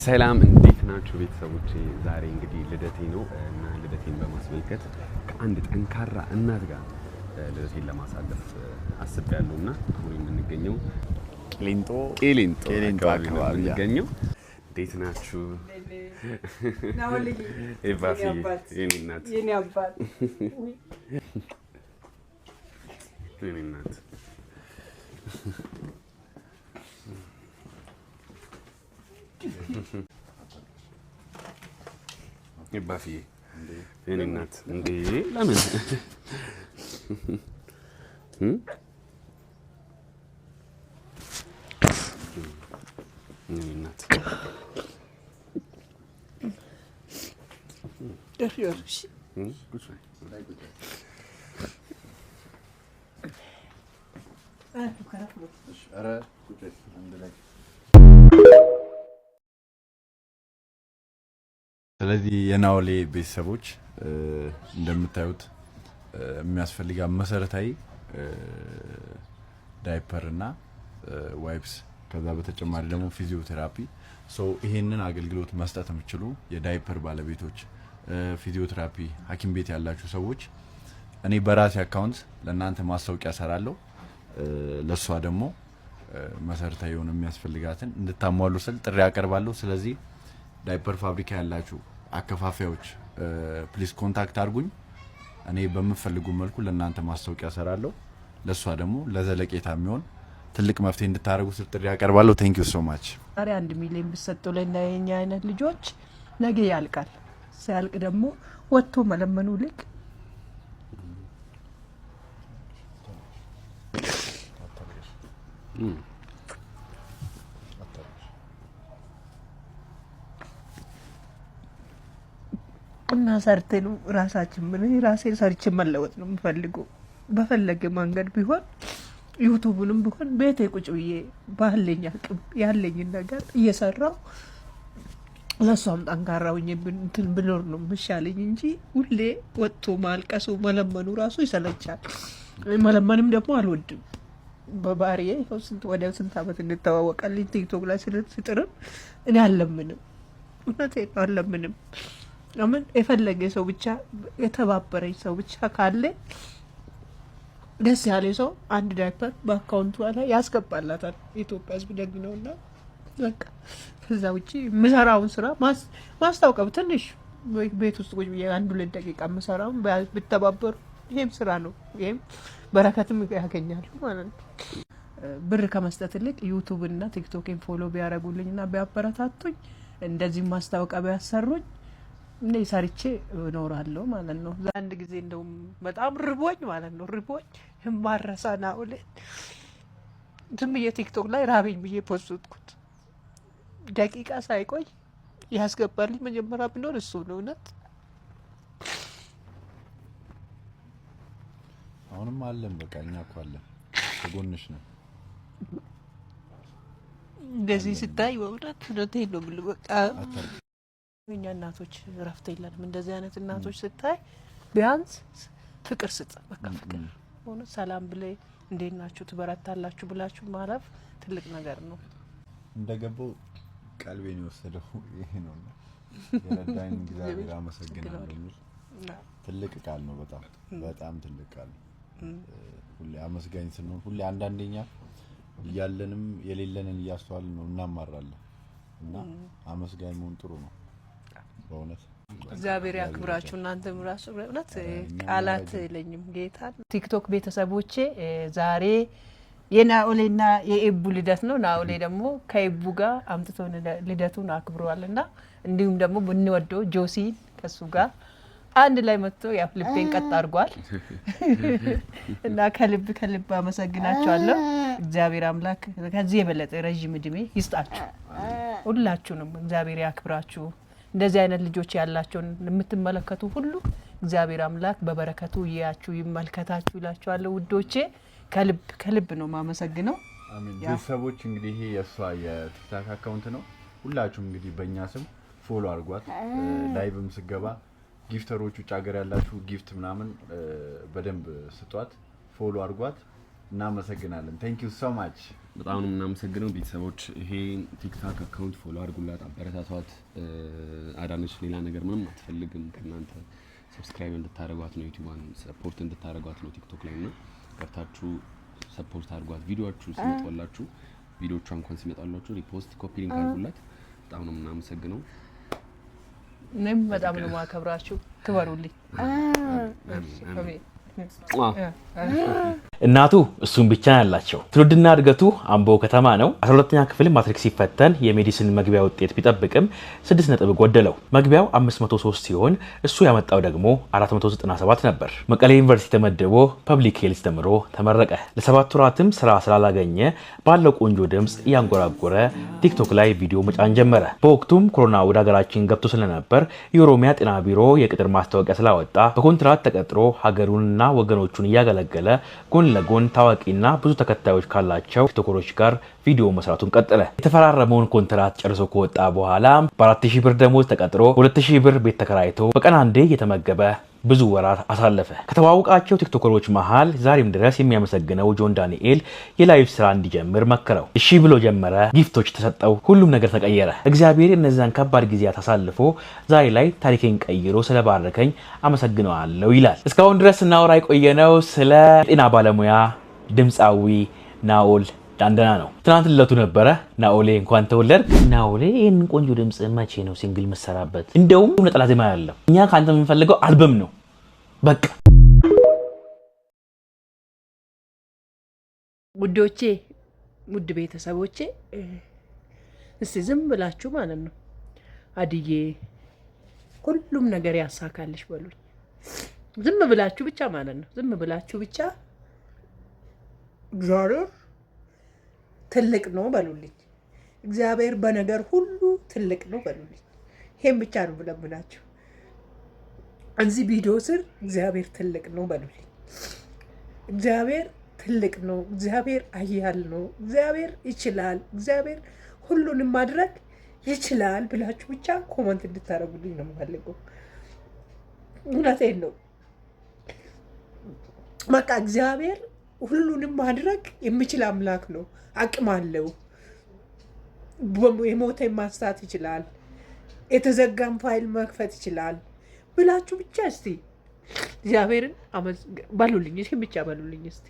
ሰላም እንዴት ናችሁ ቤተሰቦቼ? ዛሬ እንግዲህ ልደቴ ነው እና ልደቴን በማስመልከት ከአንድ ጠንካራ እናት ጋር ልደቴን ለማሳለፍ አስቤያለሁና አሁን የምንገኘው ቂሊንጦ አካባቢ ነው የምንገኘው። እንዴት ናችሁ? ናውልኝ ኤባፊ የኔ እናት የኔ እናት ኤባፊ የኔ እናት እንዴ ለምን የኔ እናት ደርዮሽ ስለዚህ የናውሌ ቤተሰቦች እንደምታዩት የሚያስፈልጋ መሰረታዊ ዳይፐር እና ዋይፕስ ከዛ በተጨማሪ ደግሞ ፊዚዮቴራፒ ይሄንን አገልግሎት መስጠት የምትችሉ የዳይፐር ባለቤቶች ፊዚዮቴራፒ ሐኪም ቤት ያላችሁ ሰዎች እኔ በራሴ አካውንት ለእናንተ ማስታወቂያ ሰራለሁ። ለሷ ደግሞ መሰረታዊ የሆነ የሚያስፈልጋትን እንድታሟሉ ስል ጥሪ ያቀርባለሁ። ስለዚህ ዳይፐር ፋብሪካ ያላችሁ አከፋፋዮች ፕሊዝ ኮንታክት አድርጉኝ። እኔ በመፈልጉ መልኩ ለእናንተ ማስታወቂያ ሰራለሁ። ለሷ ደግሞ ለዘለቄታ የሚሆን ትልቅ መፍትሄ እንድታረጉ ስል ጥሪ ያቀርባለሁ። ቴንክ ዩ ሶ ማች። ዛሬ 1 ሚሊዮን ብትሰጡ ለእኛ አይነት ልጆች ነገ ያልቃል። ሲያልቅ ደግሞ ወጥቶ መለመኑ ልክ እና ሰርተን ራሳችን ራሴን ሰርቼ መለወጥ ነው የምፈልገው። በፈለገ መንገድ ቢሆን ዩቲዩብንም ቢሆን ቤቴ ቁጭ ብዬ ባለኝ አቅም ያለኝን ነገር እየሰራው ለሷም ጠንካራውኝ እንትን ብኖር ነው የሚሻለኝ እንጂ ሁሌ ወጥቶ ማልቀሱ መለመኑ ራሱ ይሰለቻል። መለመንም ደግሞ አልወድም። በባህሪዬ ስንት ዓመት እንተዋወቃለን። ቲክቶክ ላይ ስጥርም እኔ አልለምንም፣ እውነቴን አልለምንም። ለምን የፈለገ ሰው ብቻ የተባበረኝ ሰው ብቻ ካለ ደስ ያለ ሰው አንድ ዳይፐር በአካውንቷ ላይ ያስገባላታል። የኢትዮጵያ ሕዝብ ደግ ነውና በቃ ከዛ ውጪ የምሰራውን ስራ ማስታወቂያ ትንሽ ቤት ውስጥ ቁጭ ብዬ 1-2 ደቂቃ የምሰራውን ብተባበሩ ይሄም ስራ ነው፣ ይሄም በረከትም ያገኛሉ ማለት ነው። ብር ከመስጠት ይልቅ ዩቲዩብ እና ቲክቶክን ፎሎ ቢያረጉልኝና ቢያበረታቱኝ እንደዚህ ማስታወቂያ ቢያሰሩኝ እኔ ሰርቼ እኖራለሁ ማለት ነው። አንድ ጊዜ እንደውም በጣም ርቦኝ ማለት ነው ማረሳ ናውሌ ዝም ብዬ ቲክቶክ ላይ ራበኝ ብዬ ፖስትኩት። ደቂቃ ሳይቆይ ያስገባልኝ መጀመሪያ ቢኖር እሱ ነው። እውነት አሁንም አለን። በቃ እኛ እኮ አለን፣ ከጎንሽ ነው። እንደዚህ ስታይ በእውነት እውነቴን ነው የምልህ። በቃ እኛ እናቶች እረፍት የለንም። እንደዚህ አይነት እናቶች ስታይ ቢያንስ ፍቅር ስጥ፣ በቃ ፍቅር ሆነ ሰላም ብለህ እንዴት ናችሁ ትበረታላችሁ ብላችሁ ማለፍ ትልቅ ነገር ነው። እንደገባው ቀልቤን የወሰደው ይሄ ነው። የረዳኝ እግዚአብሔር አመሰግናለሁ የሚል ትልቅ ቃል ነው። በጣም ትልቅ ቃል ነው። ሁሌ አመስጋኝ ስንሆን ሁሌ አንዳንደኛ ያለንም የሌለንን እያስተዋልን ነው እናማራለን እና አመስጋኝ መሆን ጥሩ ነው። በእውነት እግዚአብሔር ያክብራችሁ። እናንተም ራሱ በእውነት ቃላት የለኝም። ጌታ ቲክቶክ ቤተሰቦቼ ዛሬ የናኦሌና የኤቡ ልደት ነው። ናኦሌ ደግሞ ከኤቡ ጋር አምጥቶ ልደቱን አክብሯልና እንዲሁም ደግሞ ብንወደው ጆሲ ከሱ ጋር አንድ ላይ መጥቶ ያፍልፔን ቀጥ አድርጓል እና ከልብ አመሰግናችኋለሁ። እግዚአብሔር አምላክ ከዚህ የበለጠ ረጅም እድሜ ይስጣችሁ። ሁላችሁንም እግዚአብሔር ያክብራችሁ። እንደዚህ አይነት ልጆች ያላችሁን የምትመለከቱ ሁሉ እግዚአብሔር አምላክ በበረከቱ ይያችሁ ይመልከታችሁ ይላችኋለሁ። ውዶቼ ከልብ ነው ማመሰግነው። አሜን። ቤተሰቦች እንግዲህ ይሄ የሷ የቲክቶክ አካውንት ነው። ሁላችሁም እንግዲህ በእኛ ስም ፎሎ አድርጓት። ላይቭም ስገባ ጊፍተሮች ውጭ ሀገር ያላችሁ ጊፍት ምናምን በደንብ ስጧት፣ ፎሎ አድርጓት። እናመሰግናለን። ቴንክ ዩ ሶ ማች በጣም ነው የምናመሰግነው ቤተሰቦች። ይሄ ቲክታክ አካውንት ፎሎ አድርጉላት፣ አበረታቷት። አዳነች ሌላ ነገር ምንም አትፈልግም ከእናንተ ሰብስክራይብ እንድታደርጓት ነው፣ ዩቲዩብን ሰፖርት እንድታደርጓት ነው ቲክቶክ ላይ እና ገብታችሁ ሰፖርት አድርጓት። ቪዲዮዎቹ ሲመጣላችሁ ቪዲዮዎቹ እንኳን ሲመጣላችሁ ሪፖስት ኮፒ ሊንክ አድርጉላት። በጣም ነው የምናመሰግነው። እኔም በጣም ነው ማከብራችሁ። ክበሩልኝ። እናቱ እሱም ብቻ ያላቸው ትውልድና እድገቱ አምቦ ከተማ ነው። 12ኛ ክፍል ማትሪክ ሲፈተን የሜዲሲን መግቢያ ውጤት ቢጠብቅም 6 ነጥብ ጎደለው። መግቢያው 503 ሲሆን እሱ ያመጣው ደግሞ 497 ነበር። መቀሌ ዩኒቨርሲቲ ተመድቦ ፐብሊክ ሄልዝ ተምሮ ተመረቀ። ለ7 ወራትም ስራ ስላላገኘ ባለው ቆንጆ ድምጽ እያንጎራጎረ ቲክቶክ ላይ ቪዲዮ መጫን ጀመረ። በወቅቱም ኮሮና ወደ ሀገራችን ገብቶ ስለነበር የኦሮሚያ ጤና ቢሮ የቅጥር ማስታወቂያ ስላወጣ በኮንትራት ተቀጥሮ ሀገሩንና ወገኖቹን እያገለገለ ጎን ለጎን ታዋቂና ብዙ ተከታዮች ካላቸው ቲክቶከሮች ጋር ቪዲዮ መስራቱን ቀጠለ። የተፈራረመውን ኮንትራት ጨርሶ ከወጣ በኋላ በ4000 ብር ደሞዝ ተቀጥሮ 2000 ብር ቤት ተከራይቶ በቀን አንዴ እየተመገበ ብዙ ወራት አሳለፈ። ከተዋወቃቸው ቲክቶከሮች መሃል ዛሬም ድረስ የሚያመሰግነው ጆን ዳንኤል የላይቭ ስራ እንዲጀምር መከረው። እሺ ብሎ ጀመረ። ጊፍቶች ተሰጠው። ሁሉም ነገር ተቀየረ። እግዚአብሔር እነዛን ከባድ ጊዜያት አሳልፎ ዛሬ ላይ ታሪኬን ቀይሮ ስለባረከኝ አመሰግነዋለሁ ይላል። እስካሁን ድረስ እናወራ የቆየነው ስለ ጤና ባለሙያ ድምፃዊ ናኦል ዳንደና ነው። ትናንት ልደቱ ነበረ። ናኦሌ እንኳን ተወለድክ። ናኦሌ ይህንን ቆንጆ ድምጽ መቼ ነው ሲንግል መሰራበት? እንደውም ነጠላ ዜማ ያለው እኛ ከአንተ የምንፈልገው አልበም ነው በቃ። ውዶቼ፣ ውድ ቤተሰቦቼ እስቲ ዝም ብላችሁ ማለት ነው አድዬ ሁሉም ነገር ያሳካልሽ በሉኝ። ዝም ብላችሁ ብቻ ማለት ነው። ዝም ብላችሁ ብቻ እግዚአብሔር ትልቅ ነው በሉልኝ። እግዚአብሔር በነገር ሁሉ ትልቅ ነው በሉልኝ። ይሄን ብቻ ነው ብለምናችሁ። እዚህ ቪዲዮ ስር እግዚአብሔር ትልቅ ነው በሉልኝ። እግዚአብሔር ትልቅ ነው፣ እግዚአብሔር ኃያል ነው፣ እግዚአብሔር ይችላል፣ እግዚአብሔር ሁሉንም ማድረግ ይችላል ብላችሁ ብቻ ኮመንት እንድታረጉልኝ ነው የምፈልገው። እውነቴን ነው። በቃ እግዚአብሔር ሁሉንም ማድረግ የሚችል አምላክ ነው። አቅም አለው። የሞተን ማንሳት ይችላል። የተዘጋን ፋይል መክፈት ይችላል ብላችሁ ብቻ እስቲ እግዚአብሔርን በሉልኝ። እሺ ብቻ በሉልኝ እስቲ።